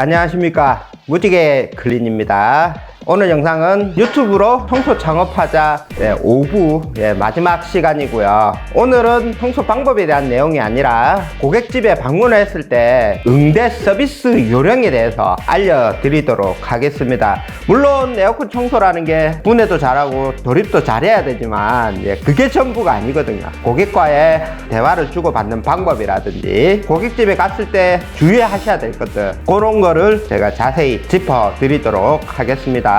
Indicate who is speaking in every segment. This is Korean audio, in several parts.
Speaker 1: 안녕하십니까, 무지개 클린입니다. 오늘 영상은 유튜브로 청소 창업하자 5부 마지막 시간이고요. 오늘은 청소 방법에 대한 내용이 아니라 고객집에 방문을 했을 때 응대 서비스 요령에 대해서 알려드리도록 하겠습니다. 물론 에어컨 청소라는 게 분해도 잘하고 조립도 잘해야 되지만 그게 전부가 아니거든요. 고객과의 대화를 주고받는 방법이라든지 고객집에 갔을 때 주의하셔야 될 것들, 그런 거를 제가 자세히 짚어드리도록 하겠습니다.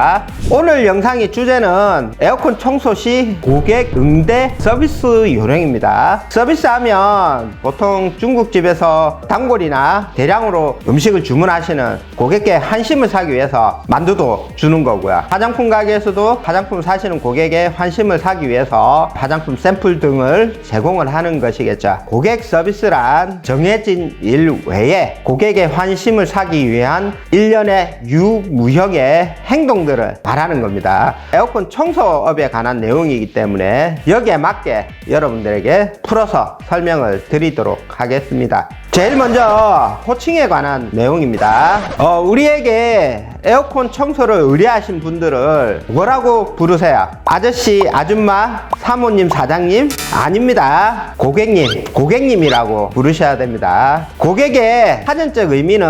Speaker 1: 오늘 영상의 주제는 에어컨 청소 시 고객 응대 서비스 요령입니다. 서비스하면 보통 중국집에서 단골이나 대량으로 음식을 주문하시는 고객께 환심을 사기 위해서 만두도 주는 거고요. 화장품 가게에서도 화장품 사시는 고객의 환심을 사기 위해서 화장품 샘플 등을 제공을 하는 것이겠죠. 고객 서비스란 정해진 일 외에 고객의 환심을 사기 위한 일련의 유무형의 행동들을 말하는 겁니다. 에어컨 청소업에 관한 내용이기 때문에 여기에 맞게 여러분들에게 풀어서 설명을 드리도록 하겠습니다. 제일 먼저 호칭에 관한 내용입니다. 우리에게 에어컨 청소를 의뢰하신 분들을 뭐라고 부르세요? 아저씨, 아줌마, 사모님, 사장님? 아닙니다. 고객님, 고객님이라고 부르셔야 됩니다. 고객의 사전적 의미는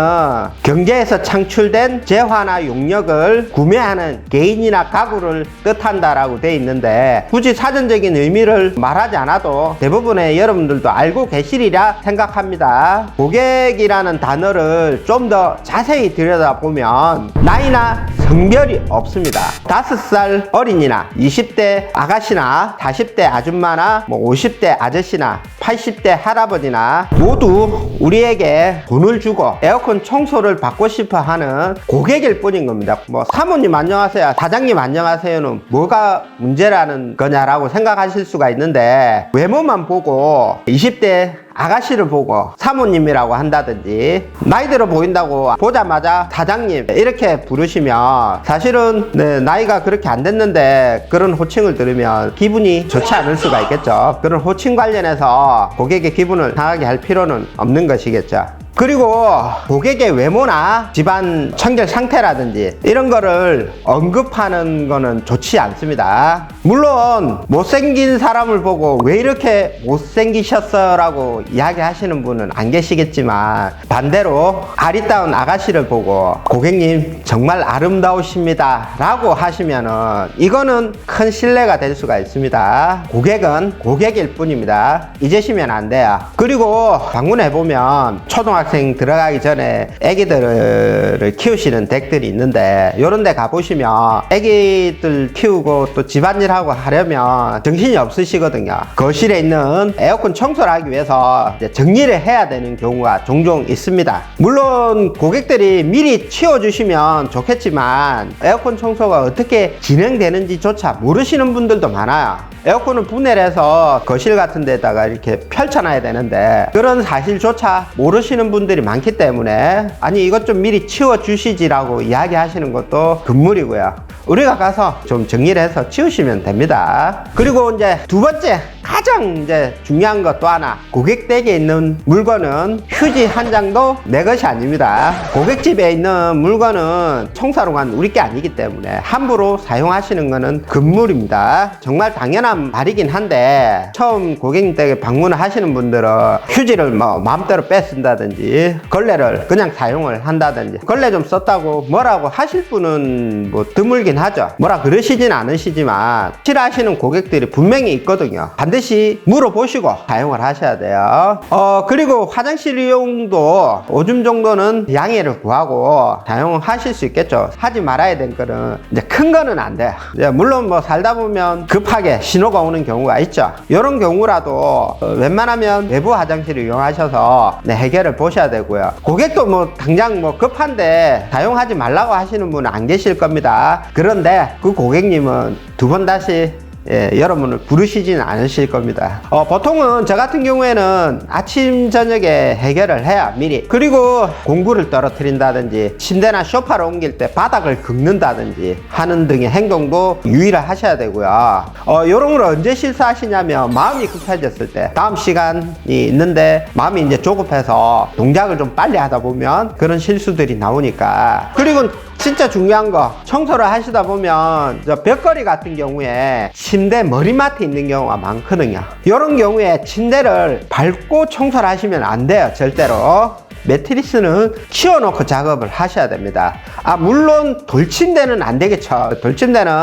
Speaker 1: 경제에서 창출된 재화나 용역을 구매하는 개인이나 가구를 뜻한다라고 되어 있는데, 굳이 사전적인 의미를 말하지 않아도 대부분의 여러분들도 알고 계시리라 생각합니다. 고객이라는 단어를 좀 더 자세히 들여다보면 나이나 성별이 없습니다. 5살 어린이나 20대 아가씨나 40대 아줌마나 50대 아저씨나 80대 할아버지나 모두 우리에게 돈을 주고 에어컨 청소를 받고 싶어 하는 고객일 뿐인 겁니다. 사모님 안녕하세요, 사장님 안녕하세요는 뭐가 문제라는 거냐라고 생각하실 수가 있는데, 외모만 보고 20대 아가씨를 보고 사모님이라고 한다든지 나이 들어 보인다고 보자마자 사장님 이렇게 부르시면 사실은 나이가 그렇게 안 됐는데 그런 호칭을 들으면 기분이 좋지 않을 수가 있겠죠. 그런 호칭 관련해서 고객의 기분을 상하게 할 필요는 없는 것이겠죠. 그리고 고객의 외모나 집안 청결 상태라든지 이런 거를 언급하는 거는 좋지 않습니다. 물론 못생긴 사람을 보고 왜 이렇게 못생기셨어 라고 이야기하시는 분은 안 계시겠지만, 반대로 아리따운 아가씨를 보고 고객님 정말 아름다우십니다 라고 하시면은 이거는 큰 신뢰가 될 수가 있습니다. 고객은 고객일 뿐입니다. 잊으시면 안 돼요. 그리고 방문해보면 초등학생 들어가기 전에 애기들을 키우시는 댁들이 있는데, 요런 데 가보시면 애기들 키우고 또 집안일하고 하려면 정신이 없으시거든요. 거실에 있는 에어컨 청소를 하기 위해서 정리를 해야 되는 경우가 종종 있습니다. 물론 고객들이 미리 치워주시면 좋겠지만 에어컨 청소가 어떻게 진행되는지조차 모르시는 분들도 많아요. 에어컨을 분해를 해서 거실 같은 데다가 이렇게 펼쳐놔야 되는데 그런 사실조차 모르시는 분들이 많기 때문에, 아니 이것 좀 미리 치워주시지라고 이야기하시는 것도 금물이고요. 우리가 가서 좀 정리를 해서 치우시면 됩니다. 그리고 이제 두 번째, 가장 중요한 것 또 하나, 고객 댁에 있는 물건은 휴지 한 장도 내 것이 아닙니다. 고객집에 있는 물건은 청소하러 간 우리 게 아니기 때문에 함부로 사용하시는 것은 금물입니다. 정말 당연한 말이긴 한데, 처음 고객님 댁에 방문을 하시는 분들은 휴지를 마음대로 뺏는다든지 걸레를 그냥 사용을 한다든지, 걸레 좀 썼다고 뭐라고 하실 분은 드물긴 하죠. 뭐라 그러시진 않으시지만 싫어하시는 고객들이 분명히 있거든요. 반드시 물어보시고 사용을 하셔야 돼요. 그리고 화장실 이용도 오줌 정도는 양해를 구하고 사용하실 수 있겠죠. 하지 말아야 될 거는 이제 큰 거는 안 돼요. 물론 살다 보면 급하게 신호가 오는 경우가 있죠. 이런 경우라도 웬만하면 외부 화장실을 이용하셔서 해결을 보셔야 되고요. 고객도 당장 급한데 사용하지 말라고 하시는 분은 안 계실 겁니다. 그런데 그 고객님은 두 번 다시 여러분을 부르시지는 않으실 겁니다. 보통은 저 같은 경우에는 아침 저녁에 해결을 해야 미리, 그리고 공구를 떨어뜨린다든지 침대나 소파를 옮길 때 바닥을 긁는다든지 하는 등의 행동도 유의를 하셔야 되고요. 요런 걸 언제 실수하시냐면 마음이 급해졌을 때, 다음 시간이 있는데 마음이 이제 조급해서 동작을 좀 빨리 하다 보면 그런 실수들이 나오니까. 그리고 진짜 중요한 거, 청소를 하시다 보면 저 벽걸이 같은 경우에 침대 머리맡에 있는 경우가 많거든요. 이런 경우에 침대를 밟고 청소를 하시면 안 돼요, 절대로. 매트리스는 치워놓고 작업을 하셔야 됩니다. 물론 돌침대는 안 되겠죠. 돌침대는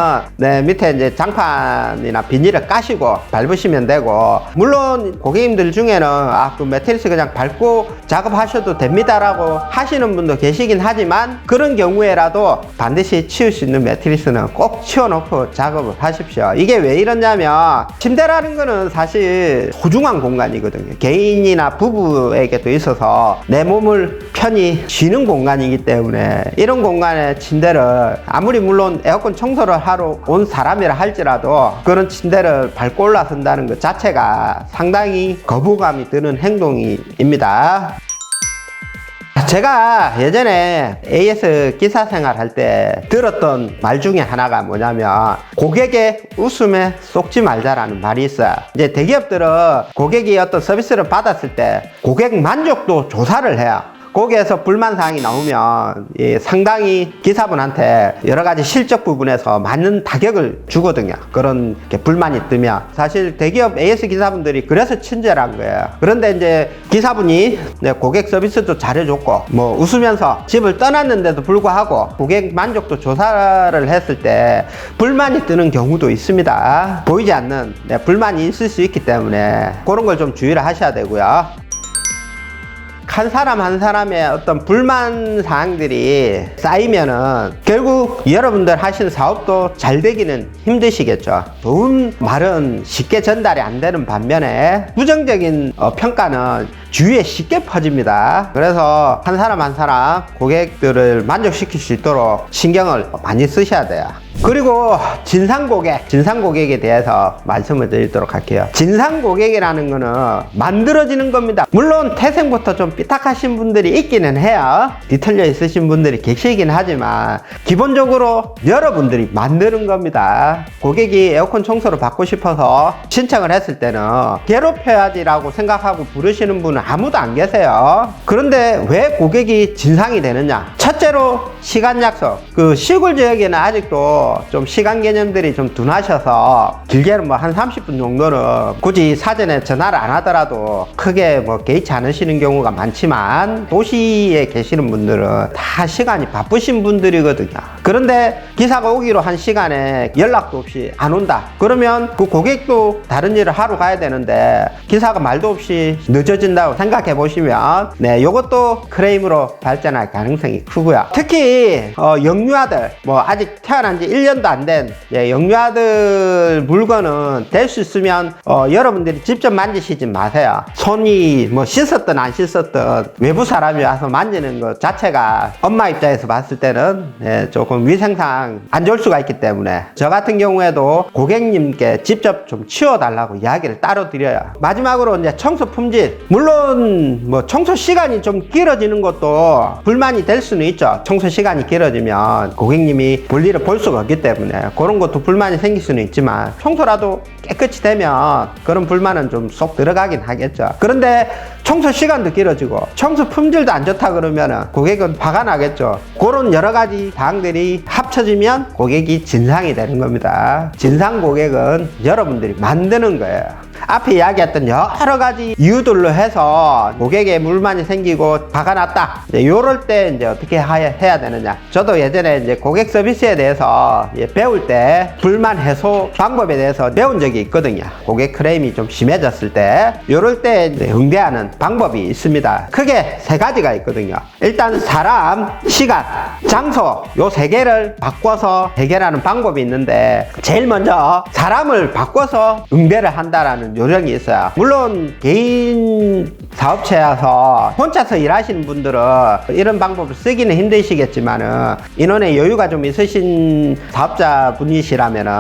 Speaker 1: 밑에 이제 장판이나 비닐을 까시고 밟으시면 되고, 물론 고객님들 중에는 그 매트리스 그냥 밟고 작업하셔도 됩니다라고 하시는 분도 계시긴 하지만, 그런 경우에라도 반드시 치울 수 있는 매트리스는 꼭 치워놓고 작업을 하십시오. 이게 왜 이러냐면, 침대라는 거는 사실 소중한 공간이거든요. 개인이나 부부에게도 있어서 내 몸을 편히 쉬는 공간이기 때문에, 이런 공간에 침대를 아무리 물론 에어컨 청소를 하러 온 사람이라 할지라도 그런 침대를 밟고 올라선다는 것 자체가 상당히 거부감이 드는 행동입니다. 제가 예전에 AS 기사 생활할 때 들었던 말 중에 하나가 뭐냐면, 고객의 웃음에 속지 말자라는 말이 있어요. 이제 대기업들은 고객이 어떤 서비스를 받았을 때 고객 만족도 조사를 해요. 거기에서 불만사항이 나오면 상당히 기사분한테 여러가지 실적 부분에서 맞는 타격을 주거든요. 그런 불만이 뜨면. 사실 대기업 AS 기사분들이 그래서 친절한 거예요. 그런데 이제 기사분이 고객 서비스도 잘해줬고 뭐 웃으면서 집을 떠났는데도 불구하고 고객 만족도 조사를 했을 때 불만이 뜨는 경우도 있습니다. 보이지 않는 불만이 있을 수 있기 때문에 그런 걸 좀 주의를 하셔야 되고요. 한 사람 한 사람의 어떤 불만 사항들이 쌓이면은 결국 여러분들 하시는 사업도 잘 되기는 힘드시겠죠. 좋은 말은 쉽게 전달이 안 되는 반면에 부정적인 평가는 주위에 쉽게 퍼집니다. 그래서 한 사람 한 사람 고객들을 만족시킬 수 있도록 신경을 많이 쓰셔야 돼요. 그리고 진상 고객에 대해서 말씀을 드리도록 할게요. 진상 고객이라는 거는 만들어지는 겁니다. 물론 태생부터 좀 삐딱하신 분들이 있기는 해요. 뒤틀려 있으신 분들이 계시긴 하지만 기본적으로 여러분들이 만드는 겁니다. 고객이 에어컨 청소를 받고 싶어서 신청을 했을 때는 괴롭혀야지라고 생각하고 부르시는 분은 아무도 안 계세요. 그런데 왜 고객이 진상이 되느냐? 첫째로 시간 약속. 그 시골 지역에는 아직도 좀 시간 개념들이 좀 둔하셔서 길게는 뭐 한 30분 정도는 굳이 사전에 전화를 안 하더라도 크게 뭐 개의치 않으시는 경우가 많지만, 도시에 계시는 분들은 다 시간이 바쁘신 분들이거든요. 그런데 기사가 오기로 한 시간에 연락도 없이 안 온다. 그러면 그 고객도 다른 일을 하러 가야 되는데 기사가 말도 없이 늦어진다고 생각해 보시면 요것도 크레임으로 발전할 가능성이 크고요. 특히 영유아들, 뭐 아직 태어난 지 1년도 안 된 영유아들 물건은 될 수 있으면 여러분들이 직접 만지시지 마세요. 손이 뭐 씻었든 안 씻었든 외부 사람이 와서 만지는 것 자체가 엄마 입장에서 봤을 때는 조금 위생상 안 좋을 수가 있기 때문에, 저 같은 경우에도 고객님께 직접 좀 치워달라고 이야기를 따로 드려요. 마지막으로 이제 청소 품질, 물론 뭐 청소 시간이 좀 길어지는 것도 불만이 될 수는 있죠. 청소 시간이 길어지면 고객님이 볼일을 볼 수가 없기 때문에 그런 것도 불만이 생길 수는 있지만, 청소라도 깨끗이 되면 그런 불만은 좀 쏙 들어가긴 하겠죠. 그런데 청소 시간도 길어지고 청소 품질도 안 좋다 그러면은 고객은 화가 나겠죠. 그런 여러 가지 사항들이 합쳐지면 고객이 진상이 되는 겁니다. 진상 고객은 여러분들이 만드는 거예요. 앞에 이야기했던 여러 가지 이유들로 해서 고객의 불만이 생기고 화가 났다. 이럴 때 이제 어떻게 해야 되느냐. 저도 예전에 이제 고객 서비스에 대해서 배울 때 불만 해소 방법에 대해서 배운 적이 있거든요. 고객 크레임이 좀 심해졌을 때 이럴 때 응대하는 방법이 있습니다. 크게 세 가지가 있거든요. 일단 사람, 시간, 장소, 요 세 개를 바꿔서 해결하는 방법이 있는데, 제일 먼저 사람을 바꿔서 응대를 한다라는 하는 요령이 있어요. 물론 개인 사업체여서 혼자서 일하시는 분들은 이런 방법을 쓰기는 힘드시겠지만은 인원의 여유가 좀 있으신 사업자분이시라면은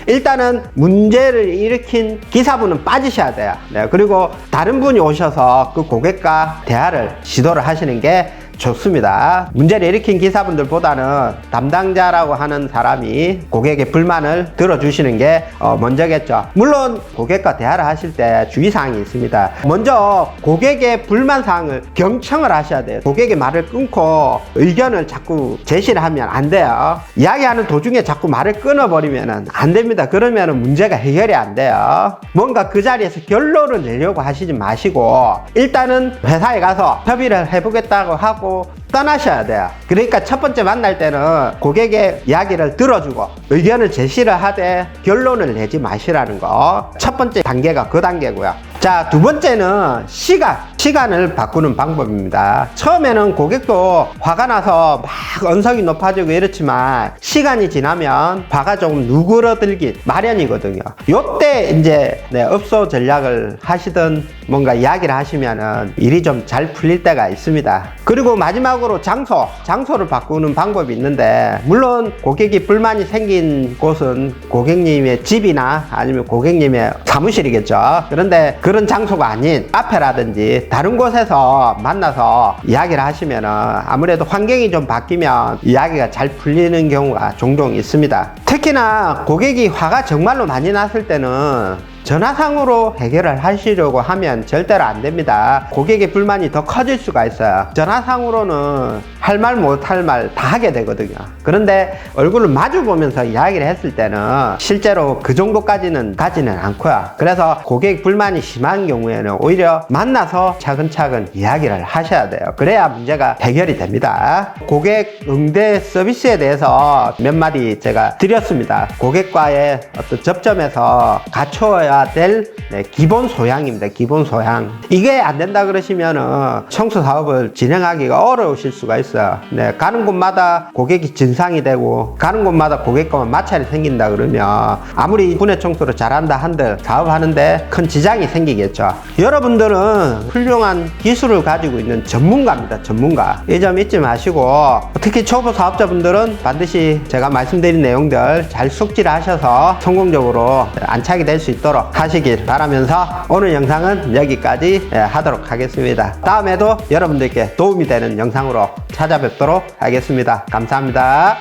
Speaker 1: 일단은 문제를 일으킨 기사분은 빠지셔야 돼요. 네, 그리고 다른 분이 오셔서 그 고객과 대화를 시도를 하시는 게 좋습니다. 문제를 일으킨 기사분들보다는 담당자라고 하는 사람이 고객의 불만을 들어주시는 게 먼저겠죠. 물론 고객과 대화를 하실 때 주의사항이 있습니다. 먼저 고객의 불만사항을 경청을 하셔야 돼요. 고객의 말을 끊고 의견을 자꾸 제시를 하면 안 돼요. 이야기하는 도중에 자꾸 말을 끊어버리면 안 됩니다. 그러면 문제가 해결이 안 돼요. 뭔가 그 자리에서 결론을 내려고 하시지 마시고 일단은 회사에 가서 협의를 해보겠다고 하고 떠나셔야 돼요. 그러니까 첫 번째 만날 때는 고객의 이야기를 들어주고 의견을 제시를 하되 결론을 내지 마시라는 거. 첫 번째 단계가 그 단계고요. 자, 두 번째는 시간을 바꾸는 방법입니다. 처음에는 고객도 화가 나서 막 언성이 높아지고 이렇지만 시간이 지나면 화가 좀 누그러들기 마련이거든요. 요때 이제 업소 전략을 하시든 뭔가 이야기를 하시면은 일이 좀 잘 풀릴 때가 있습니다. 그리고 마지막으로 장소를 바꾸는 방법이 있는데, 물론 고객이 불만이 생긴 곳은 고객님의 집이나 아니면 고객님의 사무실이겠죠. 그런데 그런 장소가 아닌 카페라든지 다른 곳에서 만나서 이야기를 하시면은 아무래도 환경이 좀 바뀌면 이야기가 잘 풀리는 경우가 종종 있습니다. 특히나 고객이 화가 정말로 많이 났을 때는 전화상으로 해결을 하시려고 하면 절대로 안 됩니다. 고객의 불만이 더 커질 수가 있어요. 전화상으로는 할 말 못할 말 다 하게 되거든요. 그런데 얼굴을 마주 보면서 이야기를 했을 때는 실제로 그 정도까지는 가지는 않고요. 그래서 고객 불만이 심한 경우에는 오히려 만나서 차근차근 이야기를 하셔야 돼요. 그래야 문제가 해결이 됩니다. 고객 응대 서비스에 대해서 몇 마디 제가 드렸습니다. 고객과의 어떤 접점에서 갖춰야 될 기본 소양입니다. 기본 소양. 이게 안 된다 그러시면은 청소 사업을 진행하기가 어려우실 수가 있어요. 가는 곳마다 고객이 진상이 되고 가는 곳마다 고객과만 마찰이 생긴다 그러면 아무리 분해 청소를 잘한다 한들 사업하는데 큰 지장이 생기겠죠. 여러분들은 훌륭한 기술을 가지고 있는 전문가입니다. 전문가. 이 점 잊지 마시고, 특히 초보 사업자분들은 반드시 제가 말씀드린 내용들 잘 숙지를 하셔서 성공적으로 안착이 될 수 있도록 하시길 바라면서 오늘 영상은 여기까지 하도록 하겠습니다. 다음에도 여러분들께 도움이 되는 영상으로 찾아뵙도록 하겠습니다. 감사합니다.